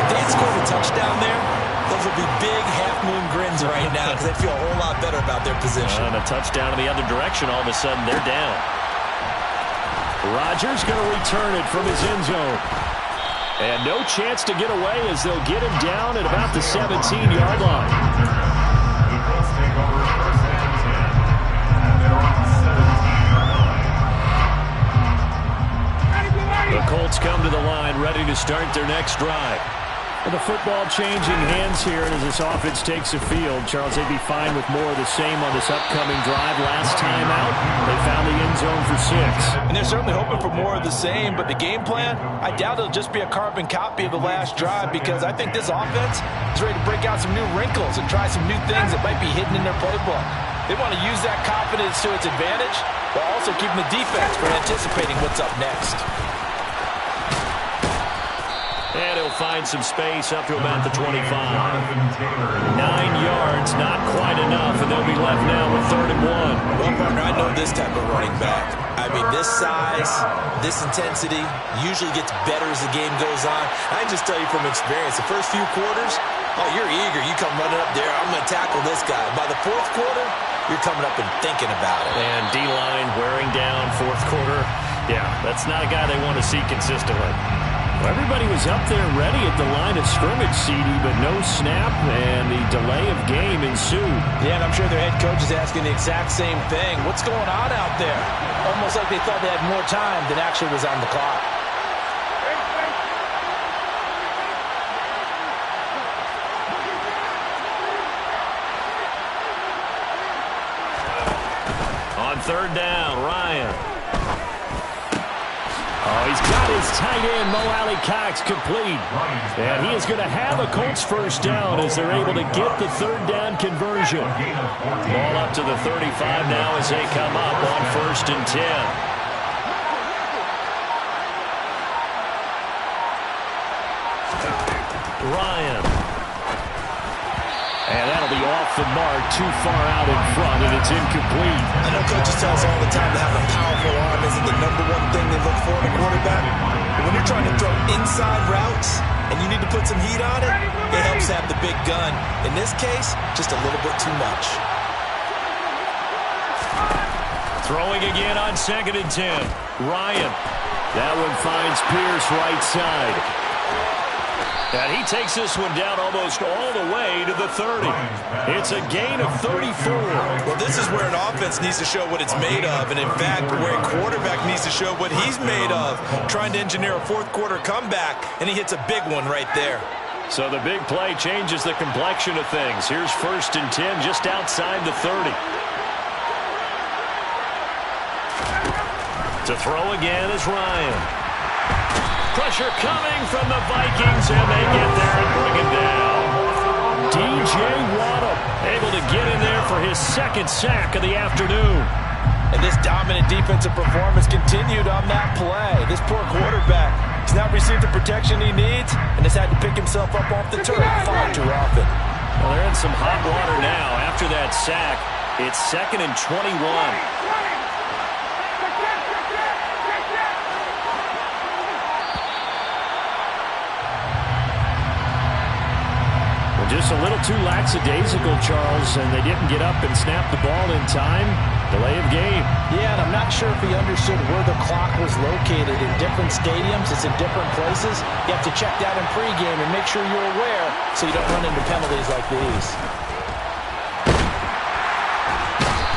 If they had scored a touchdown there, those would be big half-moon grins right now because they feel a whole lot better about their position. And a touchdown in the other direction, all of a sudden they're down. Rodgers going to return it from his end zone. And no chance to get away as they'll get him down at about the 17-yard line. The Colts come to the line, ready to start their next drive. The football changing hands here, and as this offense takes the field, Charles, they'd be fine with more of the same on this upcoming drive. Last time out, they found the end zone for 6. And they're certainly hoping for more of the same, but the game plan, I doubt it'll just be a carbon copy of the last drive because I think this offense is ready to break out some new wrinkles and try some new things that might be hidden in their playbook. They want to use that confidence to its advantage while also keeping the defense from anticipating what's up next. And he'll find some space up to about the 25. 9 yards, not quite enough, and they'll be left now with 3rd and 1. Well, partner, I know this type of running back. I mean, this size, this intensity usually gets better as the game goes on. I can just tell you from experience, the first few quarters, oh, you're eager. You come running up there, I'm going to tackle this guy. By the 4th quarter, you're coming up and thinking about it. And D-line wearing down 4th quarter. Yeah, that's not a guy they want to see consistently. Well, everybody was up there ready at the line of scrimmage, CD, but no snap, and the delay of game ensued. Yeah, and I'm sure their head coach is asking the exact same thing. What's going on out there? Almost like they thought they had more time than actually was on the clock. On 3rd down, Ryan. Oh, he's got his tight end, Mo Alley-Cox, complete. And he is going to have a Colts first down as they're able to get the 3rd down conversion. Ball up to the 35 now as they come up on 1st and 10. Ryan. And that'll be off the mark, too far out in front, and it's incomplete. I know coaches tell us all the time that having a powerful arm isn't the #1 thing they look for in a quarterback. But when you're trying to throw inside routes, and you need to put some heat on it, it helps have the big gun. In this case, just a little bit too much. Throwing again on 2nd and 10. Ryan. That one finds Pierce right side. And he takes this one down almost all the way to the 30. It's a gain of 34. Well, this is where an offense needs to show what it's made of. And, in fact, where a quarterback needs to show what he's made of. Trying to engineer a fourth-quarter comeback, and he hits a big one right there. So the big play changes the complexion of things. Here's 1st and 10 just outside the 30. To throw again is Ryan. Pressure coming from the Vikings, and they get there and bring him down. DJ Waddle able to get in there for his 2nd sack of the afternoon. And this dominant defensive performance continued on that play. This poor quarterback has not received the protection he needs and has had to pick himself up off the turf far too often. Well, they're in some hot water now. After that sack, it's 2nd and 21. Just a little too lackadaisical, Charles, and they didn't get up and snap the ball in time. Delay of game. Yeah, and I'm not sure if he understood where the clock was located. In different stadiums, it's in different places. You have to check that in pregame and make sure you're aware so you don't run into penalties like these.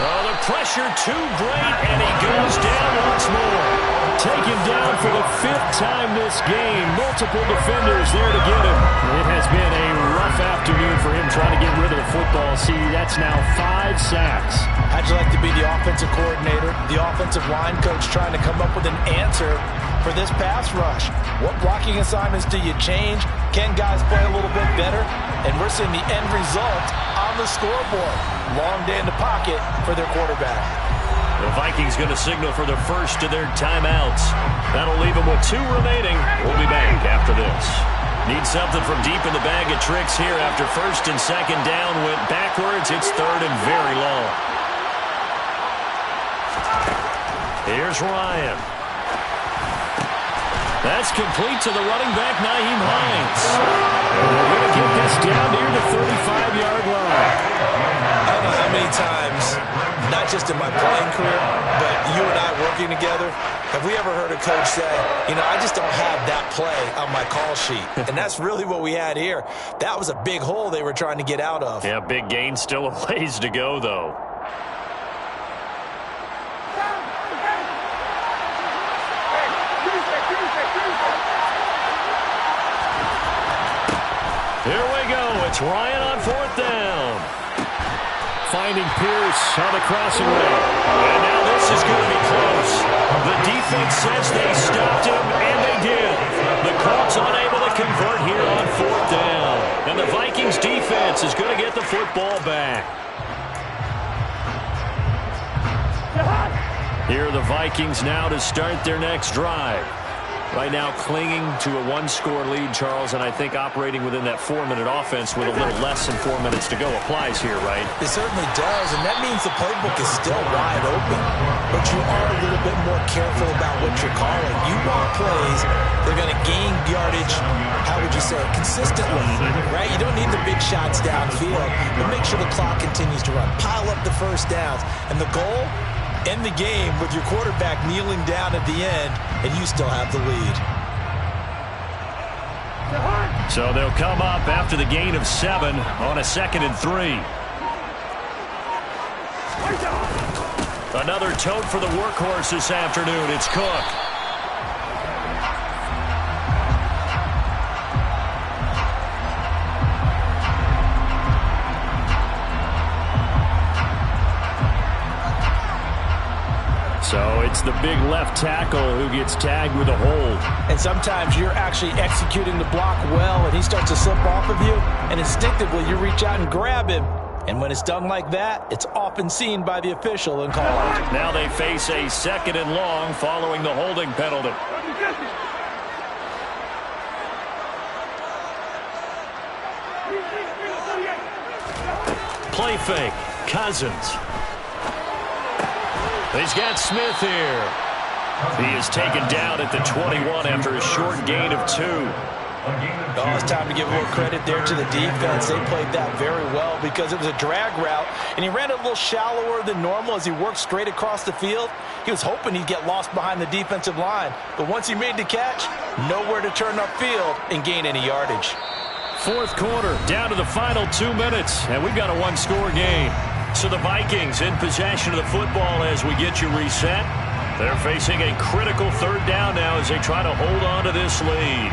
Oh, the pressure too great, and he goes down once more. Taken down for the 5th time this game. Multiple defenders there to get him. It has been a rough afternoon for him trying to get rid of the football. See, that's now 5 sacks. How'd you like to be the offensive coordinator, the offensive line coach trying to come up with an answer for this pass rush? What blocking assignments do you change? Can guys play a little bit better? And we're seeing the end result on the scoreboard. Long day in the pocket for their quarterback. The Vikings going to signal for the first of their timeouts. That'll leave them with 2 remaining. We'll be back after this. Need something from deep in the bag of tricks here after 1st and 2nd down. Went backwards. It's 3rd and very long. Here's Ryan. That's complete to the running back, Nyheim Hines. They're going to get this down near the 35-yard line. I don't know how many times, not just in my playing career, but you and I working together, have we ever heard a coach say, you know, I just don't have that play on my call sheet. And that's really what we had here. That was a big hole they were trying to get out of. Yeah, big gain, still a ways to go, though. Here we go. It's Ryan on 4th down. Finding Pierce on the crossing route. And now this is going to be close. The defense says they stopped him, and they did. The Colts unable to convert here on 4th down. And the Vikings defense is going to get the football back. Here are the Vikings now to start their next drive. Right now clinging to a 1-score lead, Charles, and I think operating within that 4-minute offense with a little less than 4 minutes to go applies here, right? It certainly does, and that means the playbook is still wide open. But you are a little bit more careful about what you're calling. You want plays that are going to gain yardage, how would you say it, consistently, right? You don't need the big shots downfield, but make sure the clock continues to run. Pile up the first downs, and the goal? End the game with your quarterback kneeling down at the end, and you still have the lead. So they'll come up after the gain of 7 on a 2nd and 3. Another tote for the workhorse this afternoon. It's Cook. So it's the big left tackle who gets tagged with a hold. And sometimes you're actually executing the block well, and he starts to slip off of you, and instinctively you reach out and grab him. And when it's done like that, it's often seen by the official and called. Now they face a 2nd and long following the holding penalty. Play fake. Cousins. He's got Smith here. He is taken down at the 21 after a short gain of 2. Oh, it's time to give a little credit there to the defense. They played that very well because it was a drag route, and he ran it a little shallower than normal as he worked straight across the field. He was hoping he'd get lost behind the defensive line, but once he made the catch, nowhere to turn upfield and gain any yardage. Fourth quarter, down to the final 2 minutes, and we've got a one-score game. So the Vikings in possession of the football as we get you reset. They're facing a critical third down now as they try to hold on to this lead.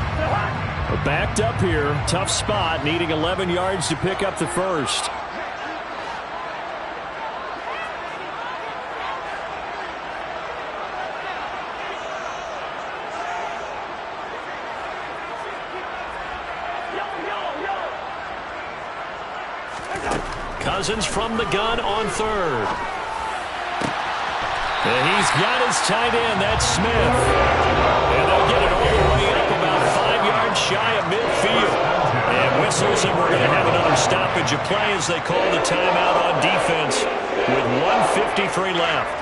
We're backed up here. Tough spot, needing 11 yards to pick up the first. Cousins from the gun on third. And he's got his tight end. That's Smith. And they'll get it all the way up about 5 yards shy of midfield. And whistles, and we're going to have another stoppage of play as they call the timeout on defense with 1:53 left.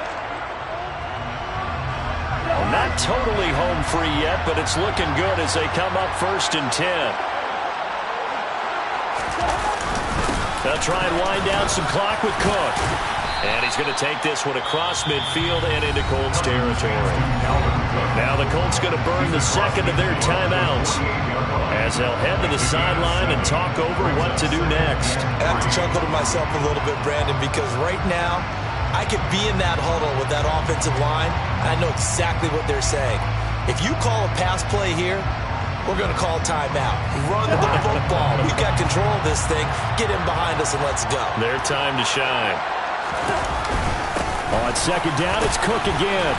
Well, not totally home free yet, but it's looking good as they come up 1st and 10. They'll try and wind down some clock with Cook. And he's going to take this one across midfield and into Colts territory. Now the Colts going to burn the second of their timeouts as they'll head to the sideline and talk over what to do next. I have to chuckle to myself a little bit, Brandon, because right now I could be in that huddle with that offensive line, and I know exactly what they're saying. If you call a pass play here, we're going to call timeout. Run the football. We've got control of this thing. Get in behind us and let's go. Their time to shine. On second down, it's Cook again.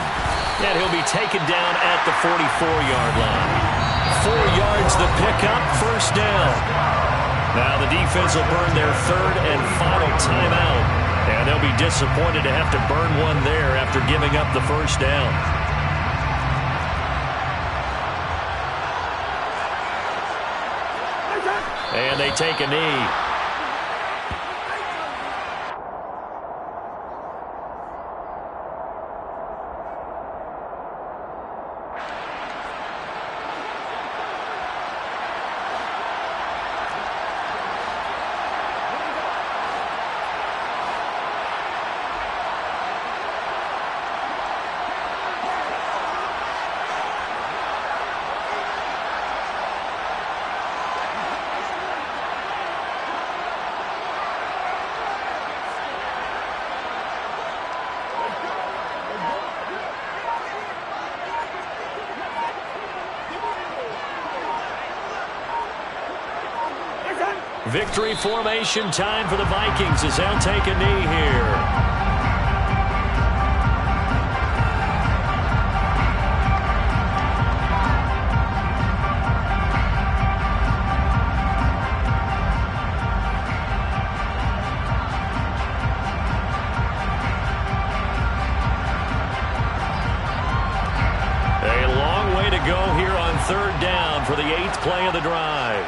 And he'll be taken down at the 44-yard line. 4 yards the pickup, first down. Now the defense will burn their third and final timeout. And they'll be disappointed to have to burn one there after giving up the first down. And they take a knee. Victory formation time for the Vikings as they'll take a knee here. A long way to go here on third down for the 8th play of the drive.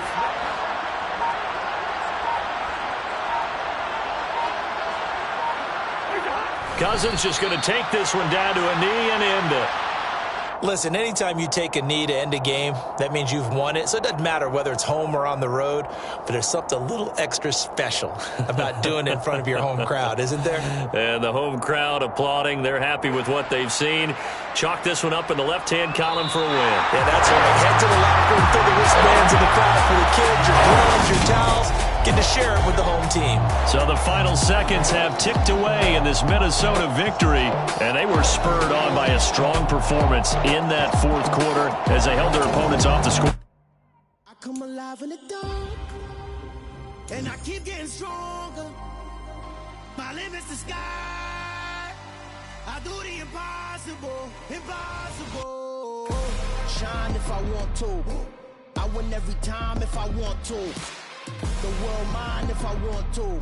Cousins just going to take this one down to a knee and end it. Listen, anytime you take a knee to end a game, that means you've won it. So it doesn't matter whether it's home or on the road, but there's something a little extra special about doing it in front of your home crowd, isn't there? And the home crowd applauding. They're happy with what they've seen. Chalk this one up in the left-hand column for a win. Yeah, that's right. Head to the locker room, throw the wristbands in the crowd for the kids, your gloves, your towels. Get to share it with the home team. So the final seconds have ticked away in this Minnesota victory, and they were spurred on by a strong performance in that fourth quarter as they held their opponents off the score. I come alive in the dark, and I keep getting stronger. My limit's the sky. I do the impossible, impossible. Shine if I want to. I win every time if I want to. The world mine if I want to.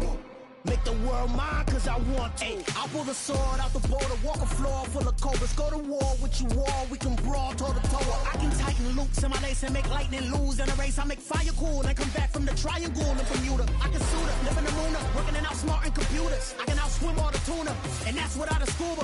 Make the world mine cause I want to. I pull the sword out the border, walk a floor full of cobras. Go to war with you all, we can brawl toe to toe. I can tighten loops in my lace and make lightning lose in a race. I make fire cool and come back from the triangle in Bermuda. I can suit up, live in the moon, working and outsmarting computers. I can outswim all the tuna, and that's without a scuba.